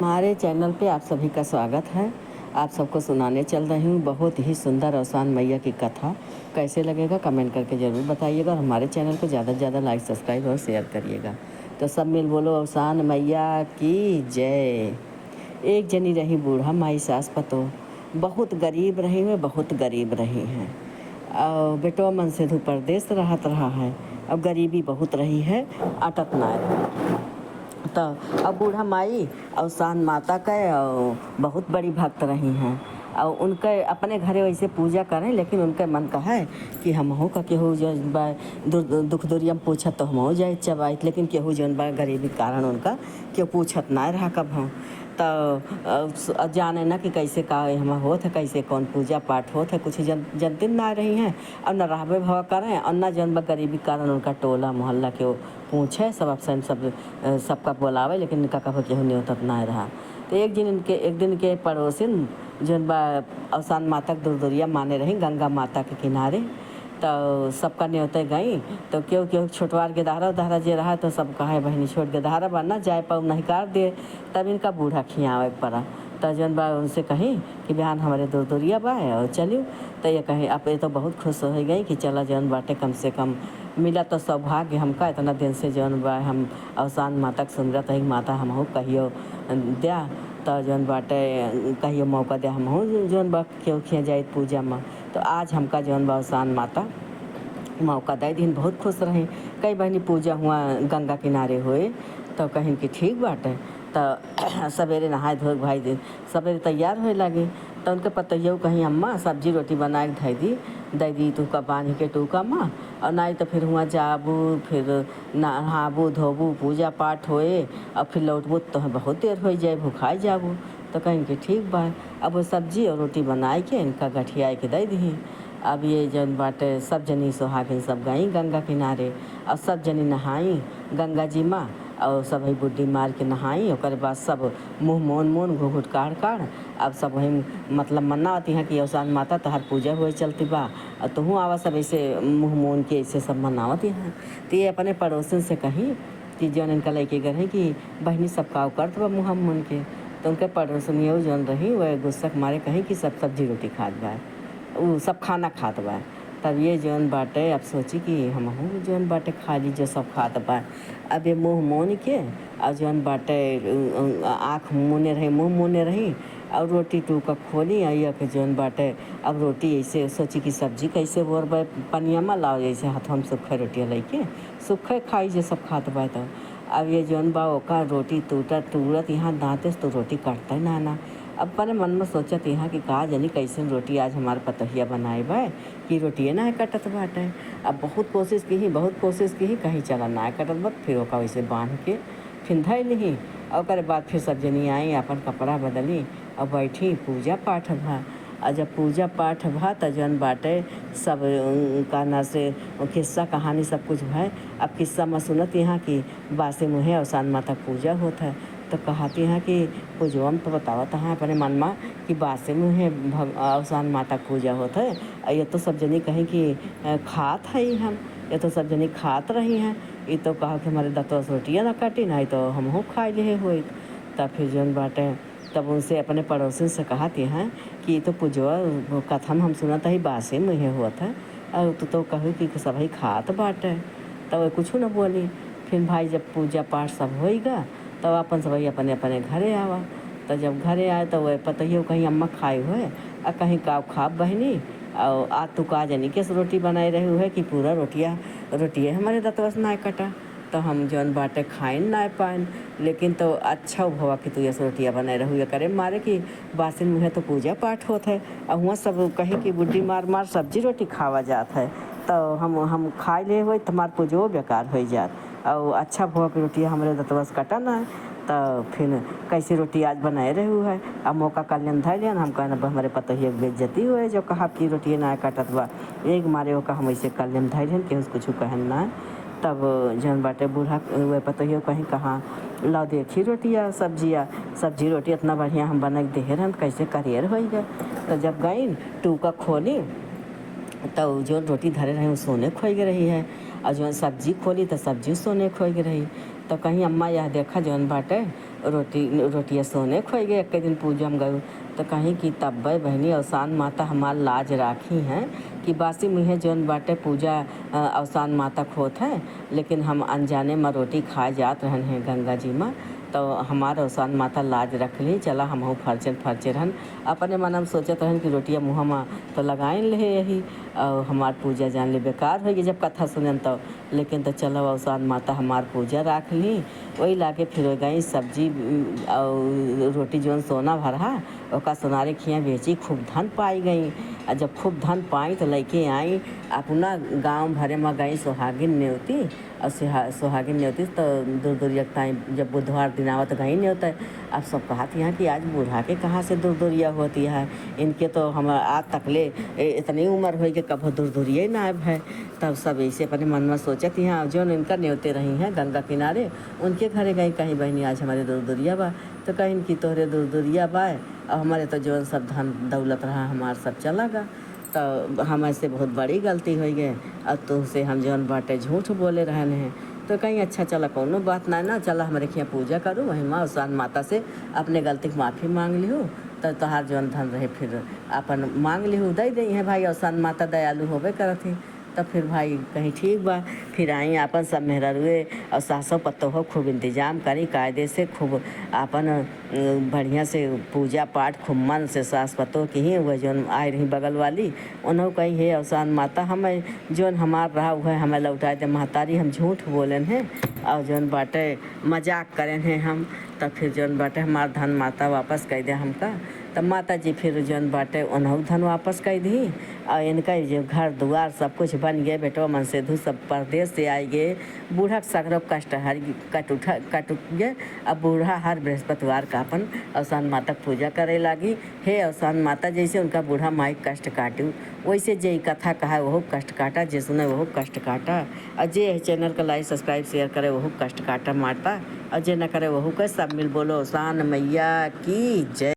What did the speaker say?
हमारे चैनल पे आप सभी का स्वागत है। आप सबको सुनाने चल रही हूँ बहुत ही सुंदर अवसान मैया की कथा। कैसे लगेगा कमेंट करके ज़रूर बताइएगा और हमारे चैनल को ज़्यादा से ज़्यादा लाइक सब्सक्राइब और शेयर करिएगा। तो सब मिल बोलो अवसान मैया की जय। एक जनी रही बूढ़ा माई सास पतो, बहुत गरीब रही है, बहुत गरीब रही हैं। और बेटो मन से धू परदेश रहत रहा है। अब गरीबी बहुत रही है, अटक ना रही। तो अब बूढ़ा माई अवसान माता का बहुत बड़ी भक्त रही हैं और उनके अपने घरे वैसे पूजा करें, लेकिन उनके मन का है कि हम हो का केहू जो दुख दुरियम पूछत तो हम हो जाए चबाइत, लेकिन केहू जौन बा गरीबी कारण उनका केहू पूछत ना रहा कब हम। तो जाने ना कि कैसे का हम होत है, कैसे कौन पूजा पाठ होत है, कुछ जनते ना रही हैं और न रहबे भवा करें और न जौन बा गरीबी कारण उनका टोला मोहल्ला के पूछे सब अफसन सबका बोलावे, लेकिन इनका कभी केहू न्योतत ना रहा। तो एक दिन के पड़ोसिन जौन बा अवसान माता के दुर्दुरिया माने रही गंगा माता के किनारे। तो सबका न्योते गई तो क्यों क्यों छोटवार के दहारा जे रहा तो सब कहे बहनी छोट के दहारा बा ना जाए पाऊ नहीं कर दे। तब इनका बूढ़ा खियावे पड़ा। तो जौन बा उनसे कही कि बिहान हमारे दुर्दुरिया बा और चलियो। तो ये कहे अब ये तो बहुत खुश हो गई कि चला जौन बाटे कम से कम मिला तो सौभाग्य हमका इतना दिन से जौन बा हम अवसान माता के सुनरत है माता हम हो कहियो दिया। तो जौन बाटे कहियो मौका दे हम हो जौन बा क्यों खिया जाए पूजा में। तो आज हमका जौन बा अवसान माता मौका दे दिन बहुत खुश रहे। कई बहनी पूजा हुआ गंगा किनारे हुए तो कहीं कि ठीक बाटे। तो सवेरे नहाए धोए भाई दिन सवेरे तैयार होए लगे। तो उनके पतैया कहीं अम्मा सब्जी रोटी बना के दे दी तू का बांध के टूका माँ और नहीं तो फिर हुआ जाबू फिर नहाबू धोबू पूजा पाठ होए और फिर लौटबू तो बहुत देर हो जाए भूखाए जाबू। तो कहीं कि ठीक बा। अब वो सब्जी और रोटी बनाए के इनका गठिया के दे दी। अब ये जन बाटे सब जनी सुहागिन सब गई गंगा किनारे और सब जनी नहाई गंगा जी माँ और सब वही बुड्डी मार के नहाई। और बाद सब मुँह मोन घूघूट काढ़ अब सब वही मतलब मन्ना होती हैं कि अवसान माता तहर पूजा हुए चलती बा और तुहूँ आवा सब ऐसे मुँह मोन के ऐसे सब मनावती हैं। तो ये अपने पड़ोसन से कही कि जौन इनका लेके गए हैं कि बहनी सब काव करत बा मुँह मुन के। तो उनके पड़ोसन ये जौन रही वह गुस्सा के मारे कहीं कि सब सब्जी रोटी खात बा वो सब खाना खात बा। तब ये जौन बाटे अब सोची कि हम हूँ जौन बाटे खाली जो सब खात बा। अब ये मुँह मोन के और जौन बाटे आँख मुने रही मुँह मुने रही और रोटी टूका खोली आइया के जौन बाटे अब रोटी ऐसे सोची कि सब्जी कैसे बोर बा पनिया में लाओ जैसे हाथ हम सूखे रोटियाँ लेके सूखे खाई जो सब खात बा। तो अब ये जौन बा ओका रोटी टूटत यहाँ दाँते तो रोटी कटता ही ना। अब अपने मन में सोचत यहाँ कि कहा जानी कैसे रोटी आज हमारे पतहिया बनाए बा कि रोटिए ना कटत बाटे। अब बहुत कोशिश की कहीं चला ना कटत बा फिर ओका वैसे बांध के फिर धै ली और बाद फिर सब जनी आई अपन कपड़ा बदली और बैठी पूजा पाठ भा। और जब पूजा पाठ भा तो जौन बाटे सब का ना से किस्सा कहानी सब कुछ है। अब किस्सा में सुनत यहाँ कि बासे मुँहे अवसान माता पूजा होता है। तो कहती हैं कि पूजवा में तो बतावत हैं अपने मन में कि बासे मुँहे अवसान माता पूजा होता है। और ये तो सब जनी कहीं कि खात है ही हम ये तो सब जनी खात रही हैं। ये तो कहा कि हमारे दतवा से रोटियाँ ना काटी नहीं तो हम हो खाए ले हुई। तब फिर जौन बाटे तब उनसे अपने पड़ोसी से कहती हैं कि ये तो पूजवा कथम हम सुनत है बासे मुँहे हुआ है और तो कहू कि सब ही खात बाटे। तब कुछ न बोली। फिर भाई जब पूजा पाठ सब होएगा तब अपन सब अपने अपने घरे आवा। तो जब घरे आए तो वह पता ही कहीं अम्मा खाए हुए और कहीं काव खाब बहनी और आ तू का जानी कैसे रोटी बनाए रहे हुए कि पूरा रोटियाँ हमारे दतवस ना कटा। तो हम जौन बाटे खाइन ना पाइन लेकिन तो अच्छा भवा कि तू ये रोटियाँ बनाए रहू करे मारे कि बासिन मुँहे तो पूजा पाठ होता है और वहाँ सब कहे कि बुढ़ी मार सब्जी रोटी खावा जात है। तो हम खाए ले हुए तुम्हार पूजो बेकार हो जात और अच्छा भवा की रोटियाँ हमारे दतवस कटा ना है। तो फिर कैसी रोटी आज बनाए रहे हुए है अब मौका कल्याण धै लिया हम कहना हमारे पता ही बेइज्जती हुए जो कहा कि रोटियाँ ना कटत बा एक मारे वो हम ऐसे कल्याण धै लियन कि कुछ कहन ना। तब जौन बाटे बूढ़ा वह पता ही कहीं कहाँ ला देखी रोटियाँ सब्जी रोटी इतना बढ़िया हम बना के दे रहन कैसे करियर हो गया। तो जब गई टूका खोली तो जो रोटी धरे रहे वो सोने खोई के रही है और जो सब्जी खोली तो सब्जी सोने खोई के रही। तो कहीं अम्मा यह देखा जौन बाटे रोटियाँ सोने खोई गए। एक दिन पूजा हम गए तो कहीं कि तब्बे बहनी अवसान माता हमार लाज राखी हैं कि बासी मुँहे जौन बाटे पूजा अवसान माता खोत है, लेकिन हम अनजाने में रोटी खाए जात रहन हैं गंगा जी में। तो हमार अवसान माता लाज रख ली, चला हम फर्चे रहन। अपने मन हम सोचत रहन कि रोटियाँ मुँह में तो लगाए ले यही और हमार पूजा जान ले बेकार होगी जब कथा सुनन तो। लेकिन तो चलो अवसान माता हमार पूजा राख ली। वही लाके फिर गई सब्जी और रोटी जौन सोना भरा ओका सोनारे खियाँ बेची खूब धन पाई गई। और जब खूब धन पाई तो लेके आई अपना गांव भरे में गई सुहागिन न्योती। और सुहागिन न्योती तो दूर दूर ताई जब बुधवार दिन आवत गई न्योता। अब सब कहत यहाँ कि आज बूढ़ा के कहाँ से दूर दूरिया होती है, इनके तो हम आज तकले इतनी उम्र हो कि कभी दूर दूरिया ना आए है। तब सब ऐसे अपने मन में सोचत यहाँ जो इनका न्योते रही हैं गंगा किनारे उनके घरे गई कहीं बहनी आज हमारे दूर दूरिया बा। तो कहीं कि तोहरे दूर दूरिया बा और हमारे तो जो सब धन दौलत रहा हमार सब चला गा। तो हम ऐसे बहुत बड़ी गलती हो गई और तुमसे हम जौन बाटे झूठ बोले रहने हैं। तो कहीं अच्छा चला कोनो बात ना चला हमारे खिया पूजा करूँ वहीं माँ अवसान माता से अपने गलती की माफ़ी मांग लिहूँ। तो तोहार जौन धन रहे फिर अपन मांग लिहूँ दे दी है भाई अवसान माता दयालु होबे करत ही। तब फिर भाई कहीं ठीक बा फिर आई अपन सब मेहरुए और सासों पत्तों हो खूब इंतजाम करी कायदे से खूब अपन बढ़िया से पूजा पाठ खूब मन से सास पत्तों की ही वह जौन आए रही बगल वाली उन्हों कही हे अवसान माता हमें जौन हमार रहा हुआ हमें लौटाए दे महतारी हम झूठ बोलन हैं और जौन बाटे मजाक करें हैं हम। तब फिर जौन बाटे हमार धन माता वापस कर दे हमका। तब माता जी फिर जौन बाटे उन्हों धन वापस कर दी और इनका जो घर दुआर सब कुछ बन गए बेटो मन से धू सब परदेश से आए गए। बूढ़ा सगरो कष्ट हर कट उठ गए। अब बूढ़ा हर बृहस्पतिवार का अपन अवसान माता पूजा करे लागी। हे अवसान माता जैसे उनका बूढ़ा माई कष्ट काटू वैसे जे कथा कहा वह कष्ट काटा, जे सुने वह कष्ट काटा। और जे चैनल का लाइक सब्सक्राइब शेयर करे वह कष्ट काटा मारता और जे न करे वह का सब मिल बोलो अवसान मैया की जय।